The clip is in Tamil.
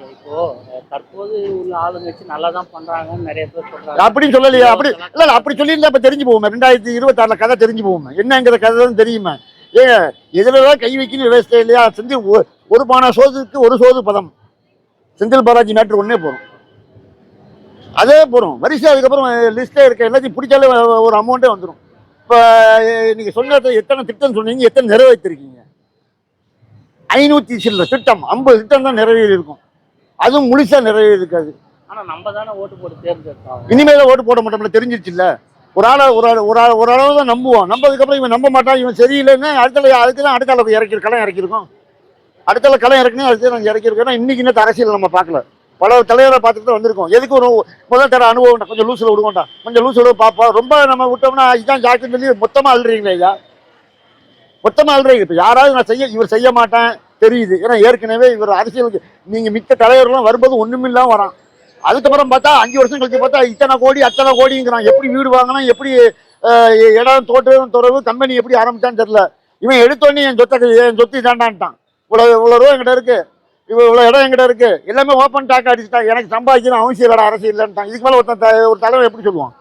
இப்போ தற்போது உள்ள ஆளுங்கட்சி நல்லா தான் பண்றாங்கன்னு நிறைய பேர் சொல்றாங்க. அப்படின்னு சொல்லலையா? அப்படி இல்ல அப்படி சொல்லியிருந்தா இப்ப தெரிஞ்சு போவோமே. 2026 கதை தெரிஞ்சு போவோமே. என்னங்கிற கதை தான் தெரியுமே. ஏங்க எதுலதான் கை வைக்கணும் விவசாயம் இல்லையா? செந்தில் ஒரு பானை சோதுக்கு ஒரு சோது பதம். செந்தில் பாலாஜி மேட்ரு ஒன்னே போறோம், அதே போறோம் வரிசை. அதுக்கப்புறம் லிஸ்ட்ல இருக்க எல்லாத்தையும் பிடிச்சாலே ஒரு அமௌண்ட்டே வந்துடும். இப்ப நீங்க சொன்னது எத்தனை திட்டம் சொன்னீங்க, எத்தனை நிறைவேற்றிருக்கீங்க? 500 சில்லற திட்டம், 50 திட்டம் தான் நிறைவேறி இருக்கும். அதுவும் முழுசா நிறைவேறி இருக்காது. ஆனா நம்ம தானே ஓட்டு போட்டு தேர்ந்தெடுத்தோம். இனிமேல ஓட்டு போட மாட்டோம்ல, தெரிஞ்சிருச்சு இல்ல. ஒரு ஆளை ஒரு அளவு தான் நம்புவோம். நம்பதுக்கு அப்புறம் இவன் நம்ப மாட்டான், இவன் சரியில்லைன்னா அதுக்குதான் அடுத்த அளவு களம் இறக்கிருக்கோம். அடுத்த களம் இறக்கணும், அடுத்து நாங்கள் இறக்கிருக்கோம். இன்னைக்கு இன்னும் அரசியல் நம்ம பார்க்கல, பல தலைவரை பார்த்துட்டு தான் வந்திருக்கோம். எதுக்கு ஒரு முதல் தர அனுபவம், கொஞ்சம் லூசில் விடுவோம்டா, கொஞ்சம் லூசில் பார்ப்போம். ரொம்ப நம்ம விட்டோம்னா இதுதான் ஜாக்கின்னு சொல்லி மொத்தமா அழுறீங்களே ஐயா, மொத்தமா அழுறீங்க. இப்போ யாராவது நான் இவர் செய்ய மாட்டேன் தெரியுது. ஏன்னா ஏற்கனவே இவர் அரசியலுக்கு நீங்க மித்த தலைவர்கள்லாம் வரும்போது ஒண்ணுமில்லாம வரான். அதுக்கப்புறம் பார்த்தா 5 வருஷம் கழிச்சு பார்த்தா இத்தனை கோடி அத்தனை கோடிங்கிறான். எப்படி வீடு வாங்கினா, எப்படி இடம் தோட்டம் துறவு கம்பெனி எப்படி ஆரம்பிச்சான்னு தெரியல. இவன் எடுத்தோடனே என் சொத்து இதாண்டான்ட்டான். இவ்வளவு ரூபா என்கிட்ட இருக்கு, இவ்வளவு இடம் என்கிட்ட இருக்கு, எல்லாமே ஓப்பன் டாக் அடிச்சுட்டான். எனக்கு சம்பாதிக்கணும் அவசியம் இல்லடா அரசியல் இல்லைன்ட்டான். இதுக்கு மேல ஒரு தலைவர் எப்படி சொல்லுவான்?